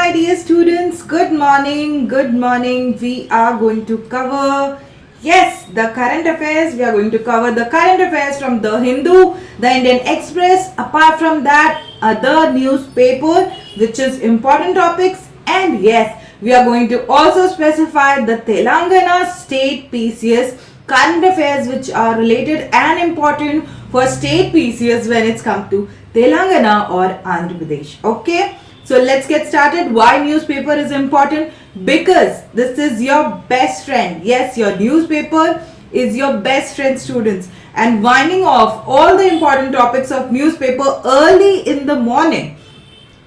my dear students. Good morning. Good morning. We are going to cover, yes, the current affairs. We are going to cover the current affairs from the Hindu, the Indian Express. Apart from that, other newspaper, which is important topics. And yes, we are going to also specify the Telangana State PCS current affairs which are related and important for state PCS when it's come to Telangana or Andhra Pradesh. Okay. So let's get started. Why newspaper is important? Because this is your best friend. Yes, your newspaper is your best friend, students. And winding off all the important topics of newspaper early in the morning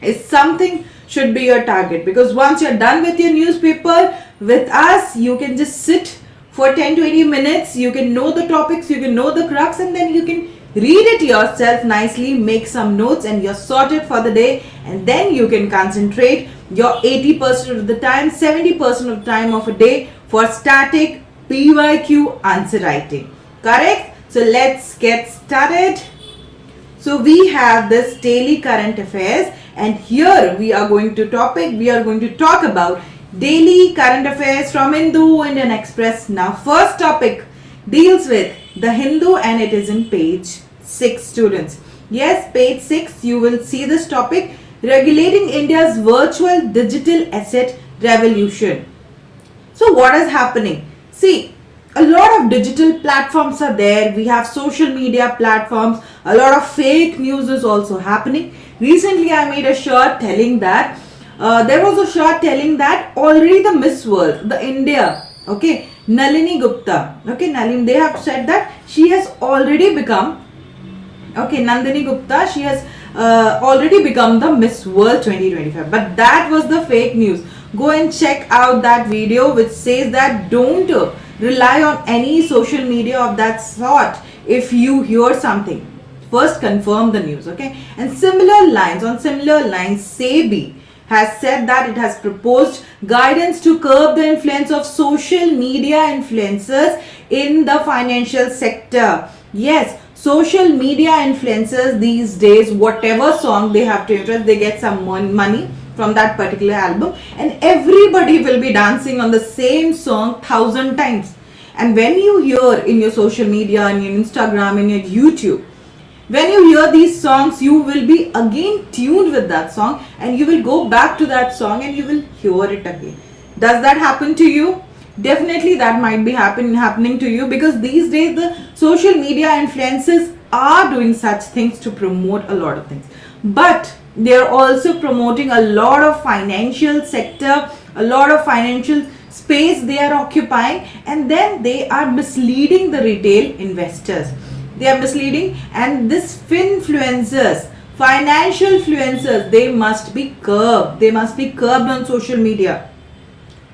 is something should be your target. Because once you're done with your newspaper, with us, you can just sit for 10-20 minutes. You can know the topics, you can know the crux, and then you can read it yourself nicely, make some notes, and you're sorted for the day. And then you can concentrate your 80% of the time, 70% of the time of a day for static PYQ answer writing. Correct? So let's get started. So we have this daily current affairs, and here we are going to talk about daily current affairs from Hindu, Indian Express. Now first topic deals with the Hindu, and it is in page 6, students. Yes, page 6, you will see this topic, regulating India's virtual digital asset revolution. So what is happening? See, a lot of digital platforms are there. We have social media platforms. A lot of fake news is also happening. Recently I made a shirt telling that there was a shirt telling that already the Miss World, the India, okay, Nalini Gupta, okay, Nalini, they have said that she has already become, okay, Nandini Gupta, she has already become the Miss World 2025. But that was the fake news. Go and check out that video which says that don't rely on any social media of that sort. If you hear something, first confirm the news, okay? And on similar lines, SEBI has said that it has proposed guidance to curb the influence of social media influencers in the financial sector. Yes, social media influencers these days, whatever song they have to interest, they get some money from that particular album, and everybody will be dancing on the same song 1,000 times. And when you hear in your social media, in your Instagram, in your YouTube, when you hear these songs, you will be again tuned with that song, and you will go back to that song and you will hear it again. Does that happen to you? Definitely that might be happening to you, because these days the social media influencers are doing such things to promote a lot of things. But they are also promoting a lot of financial sector, a lot of financial space they are occupying, and then they are misleading the retail investors. They are misleading, and this finfluencers, financial influencers, they must be curbed. They must be curbed on social media.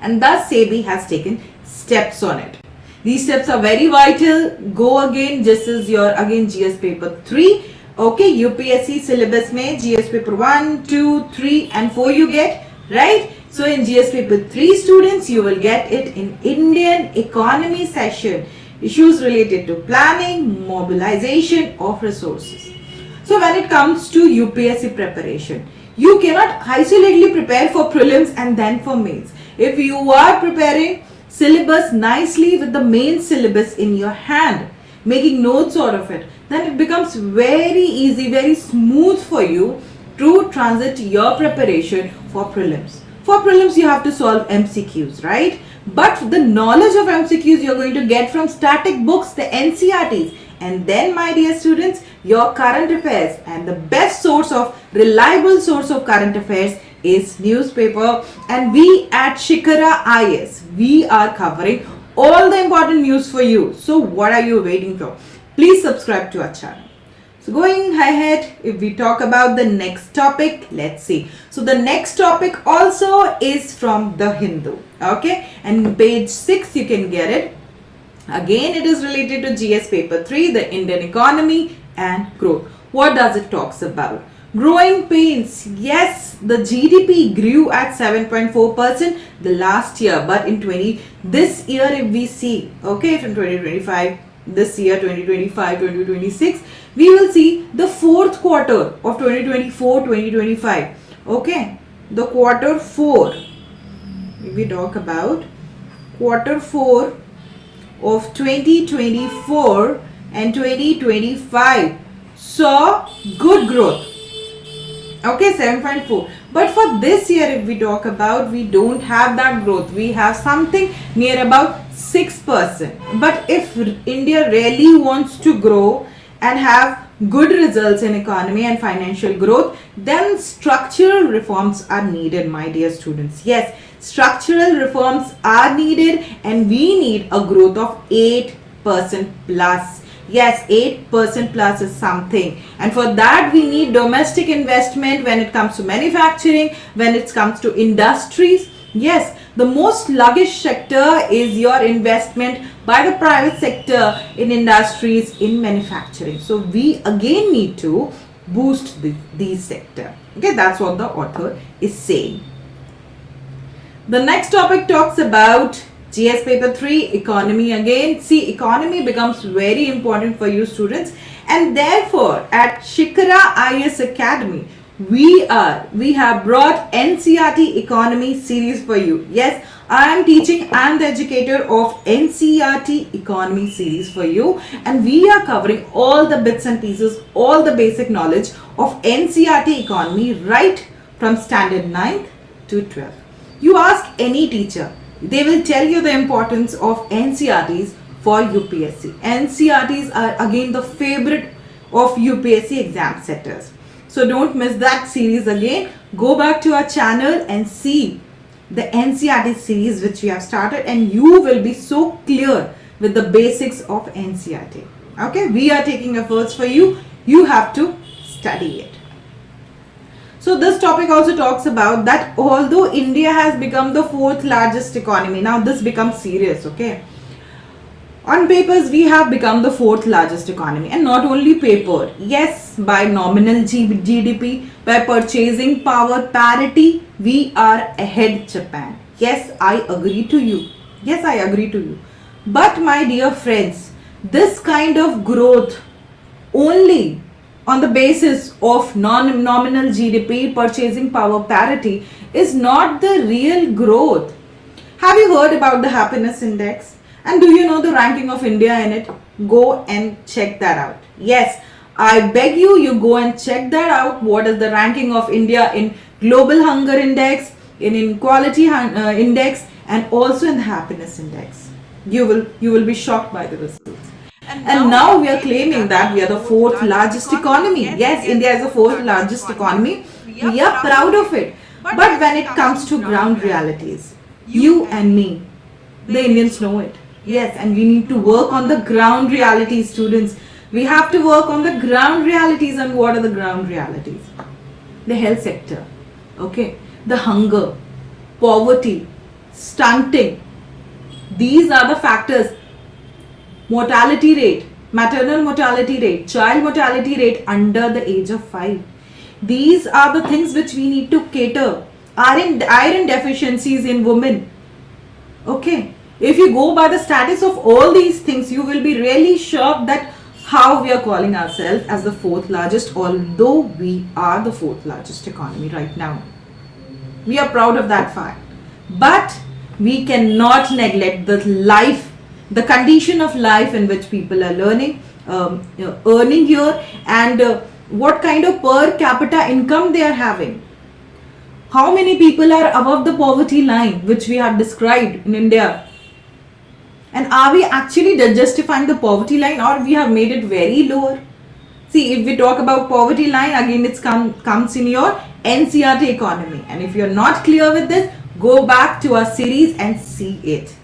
And thus SEBI has taken steps on it. These steps are very vital. Go again, this is your again GS paper 3. Okay, UPSC syllabus mein GS paper 1, 2, 3 and 4 you get, right? So in GS paper 3, students, you will get it in Indian economy session. Issues related to planning, mobilization of resources. So when it comes to UPSC preparation, you cannot isolatedly prepare for prelims and then for mains. If you are preparing syllabus nicely with the main syllabus in your hand, making notes out of it, then it becomes very easy, very smooth for you to transit your preparation for prelims. For prelims, you have to solve MCQs, right? But the knowledge of MCQs you're going to get from static books, the NCRTs. And then, my dear students, your current affairs, and the best source of, reliable source of current affairs is newspaper. And we at Shikara IS, we are covering all the important news for you. So what are you waiting for? Please subscribe to our channel. So going ahead, if we talk about the next topic, let's see. So the next topic also is from the Hindu, okay? And page 6 you can get it. Again, it is related to GS paper 3, the Indian economy and growth. What does it talks about? Growing pains. Yes, the GDP grew at 7.4% the last year, but in this year if we see, okay, from 2025, this year 2025, 2026, we will see the fourth quarter of 2024-2025. Okay, the quarter 4, if we talk about quarter 4 of 2024 and 2025 saw good growth. Okay, 7.4. But for this year, if we talk about, we don't have that growth. We have something near about 6%. But if India really wants to grow and have good results in economy and financial growth, then structural reforms are needed, my dear students. Yes, structural reforms are needed, and we need a growth of 8% plus. Yes, 8% plus is something, and for that we need domestic investment when it comes to manufacturing, when it comes to industries. Yes, the most sluggish sector is your investment by the private sector in industries, in manufacturing. So we again need to boost these sector. Okay, that's what the author is saying. The next topic talks about GS paper 3, economy again. See, economy becomes very important for you students, and therefore at Shikara IS Academy we have brought NCERT economy series for you. Yes, I am teaching, I am the educator of NCERT economy series for you, and we are covering all the bits and pieces, all the basic knowledge of NCERT economy right from standard 9th to 12th. You ask any teacher, they will tell you the importance of NCERTs for UPSC. NCERTs are again the favorite of UPSC exam setters. So don't miss that series again. Go back to our channel and see the NCERT series which we have started, and you will be so clear with the basics of NCERT. Okay, we are taking efforts for you. You have to study it. So this topic also talks about that although India has become the 4th largest economy, now this becomes serious, okay. On papers, we have become the 4th largest economy, and not only paper. Yes, by nominal GDP, by purchasing power parity, we are ahead Japan. Yes, I agree to you. Yes, I agree to you. But my dear friends, this kind of growth only on the basis of nominal GDP, purchasing power parity is not the real growth. Have you heard about the happiness index? And do you know the ranking of India in it? Go and check that out. Yes, I beg you, you go and check that out. What is the ranking of India in global hunger index, in inequality index, and also in the happiness index? You will be shocked by the results. And now we are claiming that we are the 4th largest economy. Yes, India is the 4th largest economy. We are proud of it. But when it comes to ground realities, you and me, the Indians know it. Yes, and we need to work on the ground realities, students. We have to work on the ground realities. And what are the ground realities? The health sector, okay, the hunger, poverty, stunting. These are the factors. Mortality rate, maternal mortality rate, child mortality rate under the age of 5. These are the things which we need to cater. Iron deficiencies in women. Okay, if you go by the status of all these things, you will be really shocked that how we are calling ourselves as the 4th largest, although we are the 4th largest economy right now. We are proud of that fact. But we cannot neglect the condition of life in which people are earning here, and what kind of per capita income they are having. How many people are above the poverty line, which we have described in India? And are we actually justifying the poverty line, or we have made it very lower? See, if we talk about poverty line, again it comes in your NCERT economy. And if you're not clear with this, go back to our series and see it.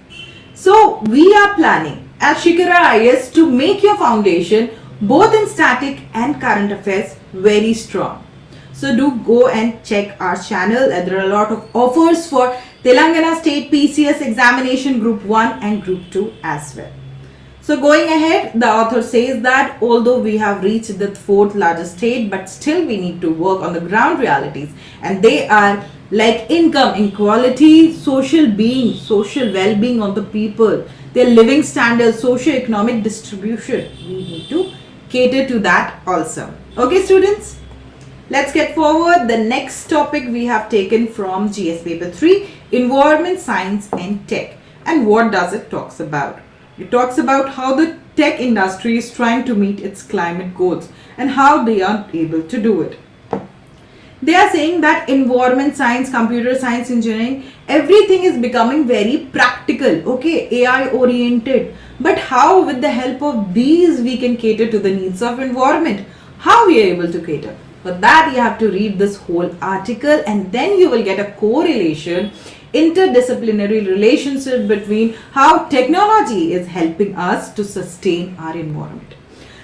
So we are planning at Shikara IS to make your foundation both in static and current affairs very strong. So do go and check our channel. There are a lot of offers for Telangana State PCS examination group 1 and group 2 as well. So going ahead, the author says that although we have reached the 4th largest state, but still we need to work on the ground realities, and they are like income inequality, social well-being of the people, their living standards, socio-economic distribution. We need to cater to that also. Okay, students? Let's get forward. The next topic we have taken from GS paper 3, environment, science and tech. And what does it talks about? It talks about how the tech industry is trying to meet its climate goals and how they are able to do it. They are saying that environment science, computer science, engineering, everything is becoming very practical, okay, AI oriented. But how with the help of these we can cater to the needs of environment? How we are able to cater? For that you have to read this whole article and then you will get a correlation, interdisciplinary relationship between how technology is helping us to sustain our environment.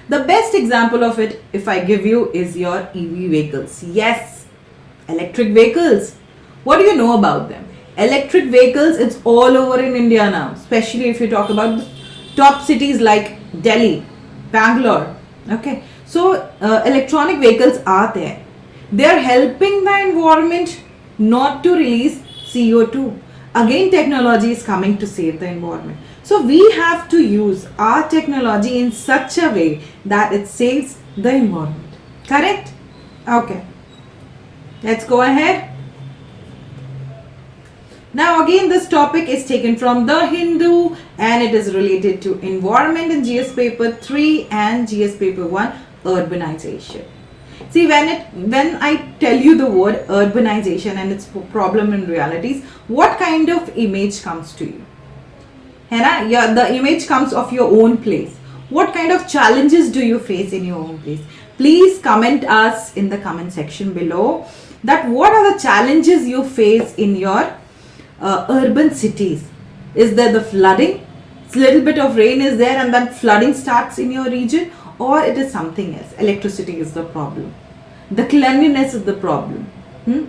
The best example of it, if I give you, is your EV vehicles. Yes, electric vehicles. What do you know about them? Electric vehicles, it's all over in India now, especially if you talk about the top cities like Delhi, Bangalore. Okay, so electronic vehicles are there. They are helping the environment not to release CO2. Again, technology is coming to save the environment. So we have to use our technology in such a way that it saves the environment. Correct? Okay. Let's go ahead. Now again, this topic is taken from the Hindu and it is related to environment in GS paper 3 and GS paper 1, urbanization. See, when I tell you the word urbanization and its problem in realities, what kind of image comes to you? Yeah, the image comes of your own place. What kind of challenges do you face in your own place? Please comment us in the comment section below that what are the challenges you face in your urban cities. Is there the flooding? It's little bit of rain is there and then flooding starts in your region, or it is something else. Electricity is the problem. The cleanliness is the problem.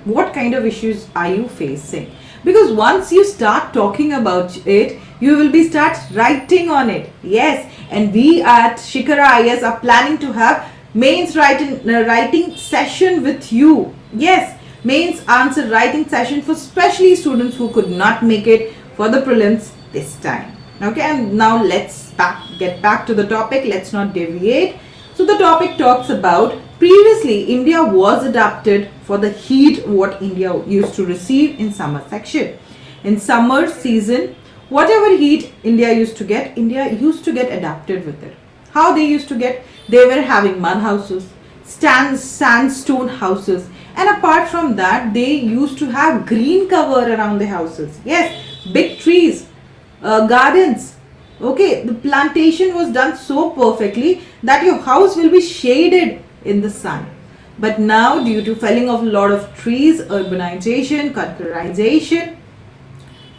What kind of issues are you facing? Because once you start talking about it, you will be start writing on it. Yes, and we at Shikara IS are planning to have mains writing session with you. Yes, mains answer writing session for specially students who could not make it for the prelims this time. Okay, and now let's get back to the topic. Let's not deviate. So the topic talks about previously India was adapted for the heat what India used to receive in summer section. In summer season, whatever heat India used to get adapted with it. How they used to get? They were having mud houses, sandstone houses, and apart from that they used to have green cover around the houses. Yes, big trees, gardens. Okay, the plantation was done so perfectly that your house will be shaded in the sun. But now due to felling of a lot of trees, urbanization, concretization,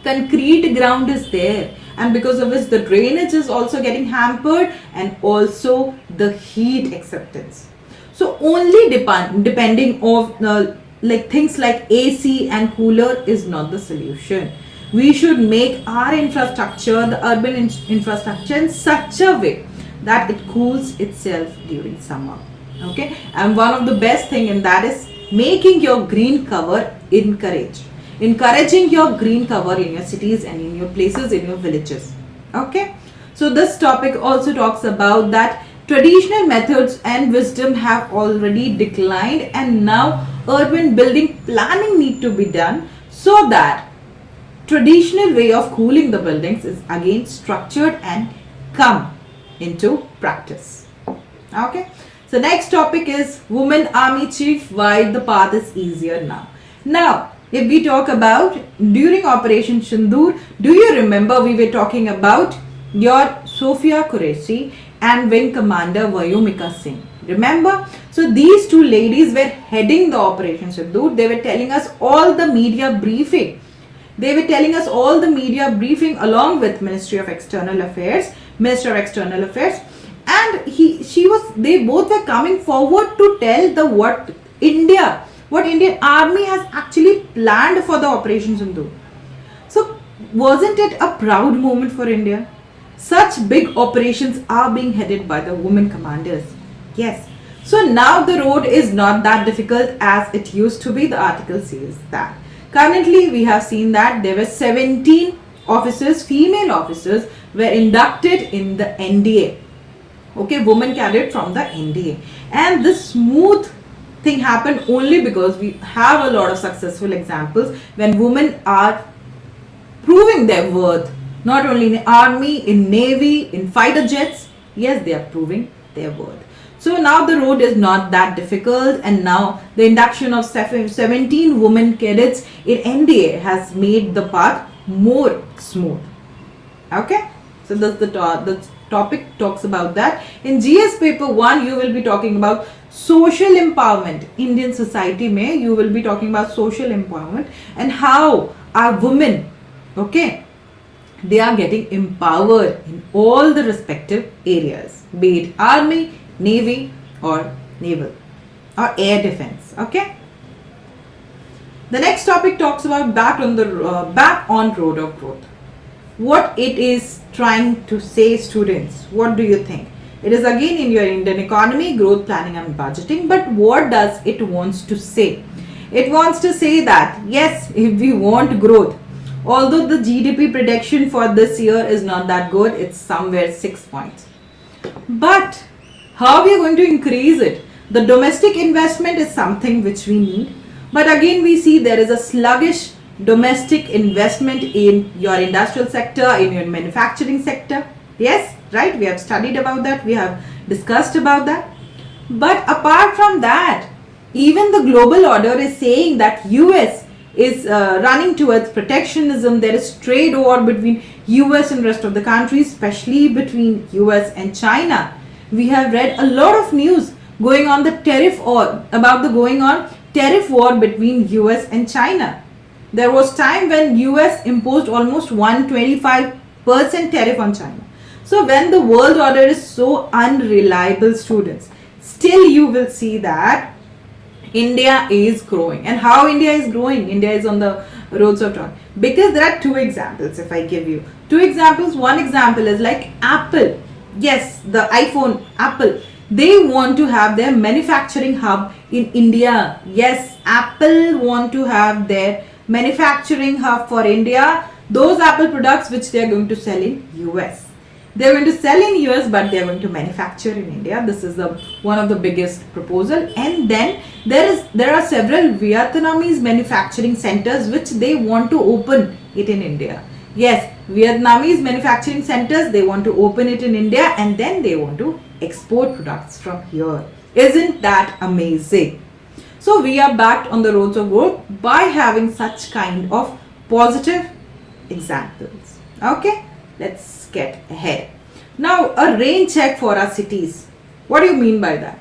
concrete ground is there, and because of which the drainage is also getting hampered and also the heat acceptance. So only depending of like things like AC and cooler is not the solution. We should make our infrastructure, the urban infrastructure, in such a way that it cools itself during summer. Okay, and one of the best thing in that is making your green cover encouraging your green cover in your cities and in your places, in your villages. Okay, so this topic also talks about that traditional methods and wisdom have already declined and now urban building planning need to be done so that traditional way of cooling the buildings is again structured and come into practice. Okay, so next topic is Women Army Chief, why the path is easier now. Now if we talk about during Operation Sindoor, do you remember we were talking about your Sophia Qureshi and Wing Commander Vayomika Singh? Remember? So these two ladies were heading the Operation Sindoor. They were telling us all the media briefing. Along with Ministry of External Affairs, Minister of External Affairs, and they both were coming forward to tell what Indian Army has actually planned for the Operation Sindoor. So wasn't it a proud moment for India? Such big operations are being headed by the women commanders. Yes. So now the road is not that difficult as it used to be. The article says that. Currently we have seen that there were 17 officers, female officers were inducted in the NDA. Okay, women cadet from the NDA. And this smooth thing happened only because we have a lot of successful examples when women are proving their worth, not only in the army, in navy, in fighter jets. Yes, they are proving their worth. So now the road is not that difficult, and now the induction of 17 women cadets in NDA has made the path more smooth. Okay, so that's the topic talks about that. In GS paper 1 you will be talking about social empowerment. Indian society mein you will be talking about social empowerment and how our women, okay, they are getting empowered in all the respective areas, be it army, navy or naval or air defense. Okay, the next topic talks about back on road of growth. What it is trying to say, students, what do you think? It is again in your Indian economy, growth planning and budgeting, but what does it wants to say? It wants to say that yes, if we want growth, although the GDP prediction for this year is not that good, it's somewhere 6 points, but how we are going to increase it? The domestic investment is something which we need, but again we see there is a sluggish domestic investment in your industrial sector, in your manufacturing sector. Yes, right, we have studied about that, we have discussed about that. But apart from that, even the global order is saying that US is running towards protectionism. There is trade war between US and rest of the countries, especially between US and China. We have read a lot of news going on the tariff war, about the going on tariff war between US and China. There was time when US imposed almost 125% tariff on China. So when the world order is so unreliable, students, still you will see that India is growing. And how India is growing? India is on the roads of triumph. Because there are two examples, if I give you. Two examples. One example is like Apple. Yes, the iPhone, Apple. They want to have their manufacturing hub in India. Yes, Apple want to have their manufacturing hub for India. Those Apple products which they are going to sell in US. They are going to sell in US, but they are going to manufacture in India. This is one of the biggest proposal. And then there are several Vietnamese manufacturing centers which they want to open it in India. Yes, Vietnamese manufacturing centers, they want to open it in India, and then they want to export products from here. Isn't that amazing? So we are backed on the roads of growth by having such kind of positive examples. Okay, let's get ahead. Now a rain check for our cities. What do you mean by that?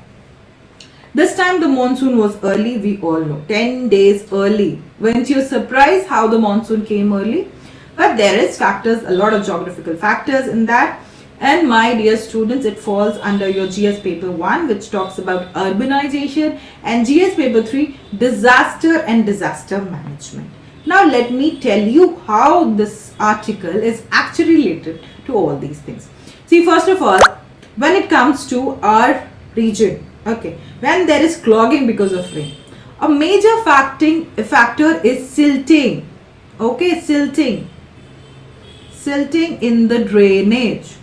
This time the monsoon was early, we all know, 10 days early. Weren't you surprised how the monsoon came early? But there is factors, a lot of geographical factors in that. And my dear students, it falls under your GS paper 1, which talks about urbanization, and GS paper 3, disaster and disaster management. Now let me tell you how this article is actually related to all these things. See, first of all, when it comes to our region, okay, when there is clogging because of rain, a major factor is silting. Okay, silting in the drainage.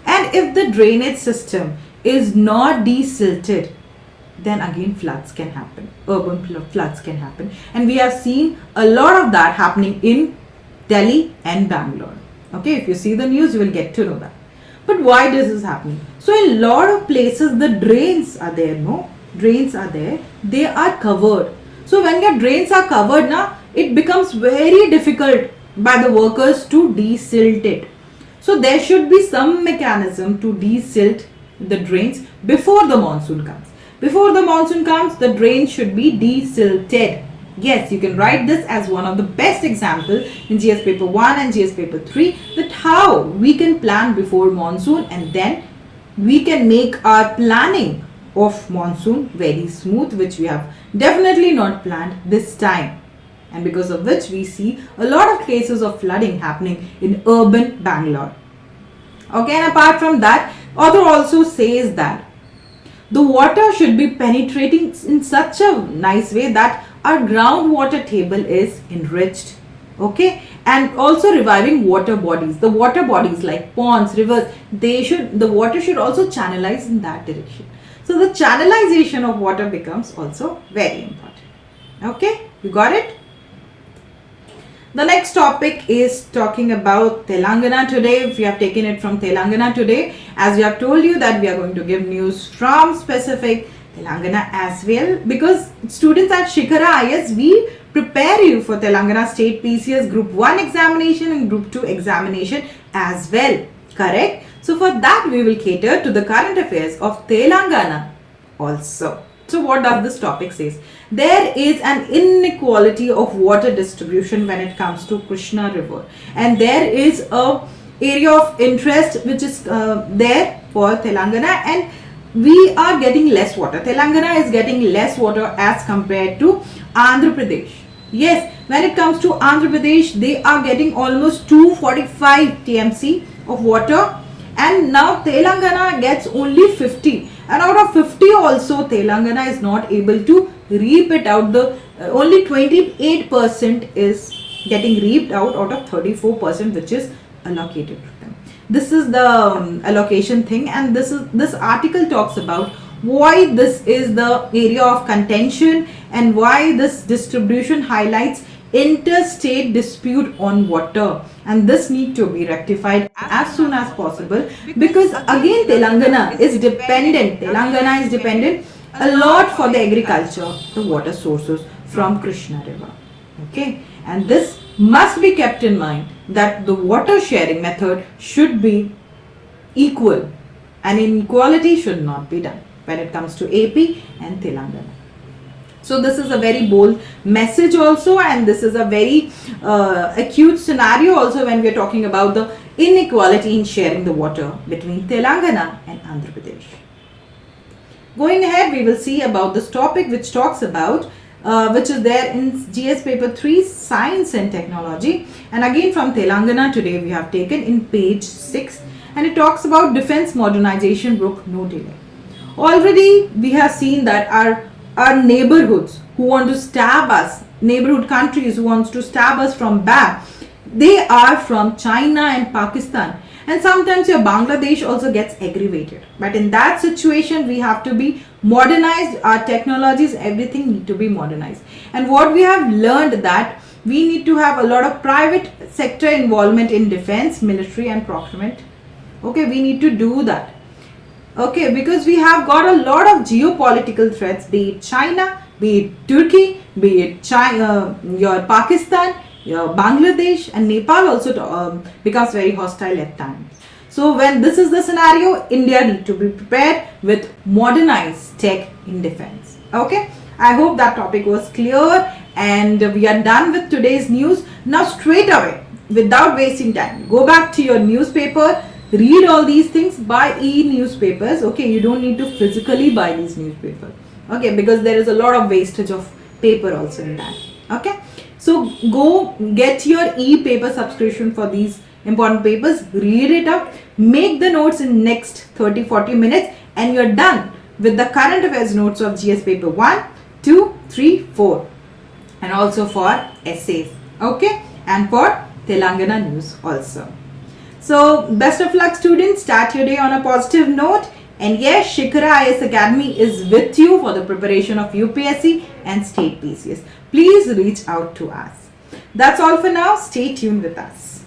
And if the drainage system is not desilted, then again floods can happen, urban floods can happen. And we have seen a lot of that happening in Delhi and Bangalore. Okay, if you see the news, you will get to know that. But why this is happening? So in a lot of places, the drains are there, no? Drains are there, they are covered. So when your drains are covered, now it becomes very difficult by the workers to desilt it. So there should be some mechanism to desilt the drains before the monsoon comes. Before the monsoon comes, the drain should be desilted. Yes, you can write this as one of the best examples in GS paper 1 and GS paper 3, that how we can plan before monsoon, and then we can make our planning of monsoon very smooth, which we have definitely not planned this time. And because of which we see a lot of cases of flooding happening in urban Bangalore. Okay, and apart from that, author also says that the water should be penetrating in such a nice way that our groundwater table is enriched. Okay, and also reviving water bodies. The water bodies like ponds, rivers, the water should also channelize in that direction. So the channelization of water becomes also very important. Okay, you got it? The next topic is talking about Telangana Today. We have taken it from Telangana Today. As we have told you that we are going to give news from specific Telangana as well, because students at Shikhara IS, we prepare you for Telangana State PCS Group 1 examination and Group 2 examination as well. Correct? So for that we will cater to the current affairs of Telangana also. So what does this topic says? There is an inequality of water distribution when it comes to Krishna river, and there is a area of interest which is there for Telangana, and we are getting less water. Telangana is getting less water as compared to Andhra Pradesh. Yes, when it comes to Andhra Pradesh, they are getting almost 245 TMC of water, and now Telangana gets only 50, and out of 50 also Telangana is not able to reap it out. The only 28% is getting reaped out of 34% which is allocated to them. This is the allocation thing, and this article talks about why this is the area of contention and why this distribution highlights interstate dispute on water, and this need to be rectified as soon as possible, because again Telangana is dependent a lot for the agriculture, the water sources from Krishna river. Okay, and this must be kept in mind that the water sharing method should be equal and inequality should not be done when it comes to AP and Telangana. So this is a very bold message also, and this is a very acute scenario also when we are talking about the inequality in sharing the water between Telangana and Andhra Pradesh. Going ahead, we will see about this topic which talks about which is there in GS paper 3 Science and Technology, and again from Telangana Today we have taken in page 6, and it talks about defense modernization broke no delay. Already we have seen that our neighborhoods who want to stab us, neighborhood countries who wants to stab us from back, they are from China and Pakistan, and sometimes your Bangladesh also gets aggravated. But in that situation we have to be modernized. Our technologies, everything need to be modernized, and what we have learned that we need to have a lot of private sector involvement in defense, military and procurement. Okay, we need to do that. Okay, because we have got a lot of geopolitical threats, be it China, be it Turkey, be it China, your Pakistan, your Bangladesh, and Nepal also becomes very hostile at times. So when this is the scenario, India need to be prepared with modernized tech in defense. Okay, I hope that topic was clear, and we are done with today's news. Now straight away, without wasting time, go back to your newspaper. Read all these things, buy e-newspapers. Okay, you don't need to physically buy these newspapers. Okay, because there is a lot of wastage of paper also in that. Okay, so go get your e-paper subscription for these important papers. Read it up, make the notes in next 30-40 minutes, and you're done with the current affairs notes of GS paper 1, 2, 3, 4, and also for essays. Okay, and for Telangana news also. So best of luck students, start your day on a positive note, and yes, Shikhara IS Academy is with you for the preparation of UPSC and state PCS. Please reach out to us. That's all for now. Stay tuned with us.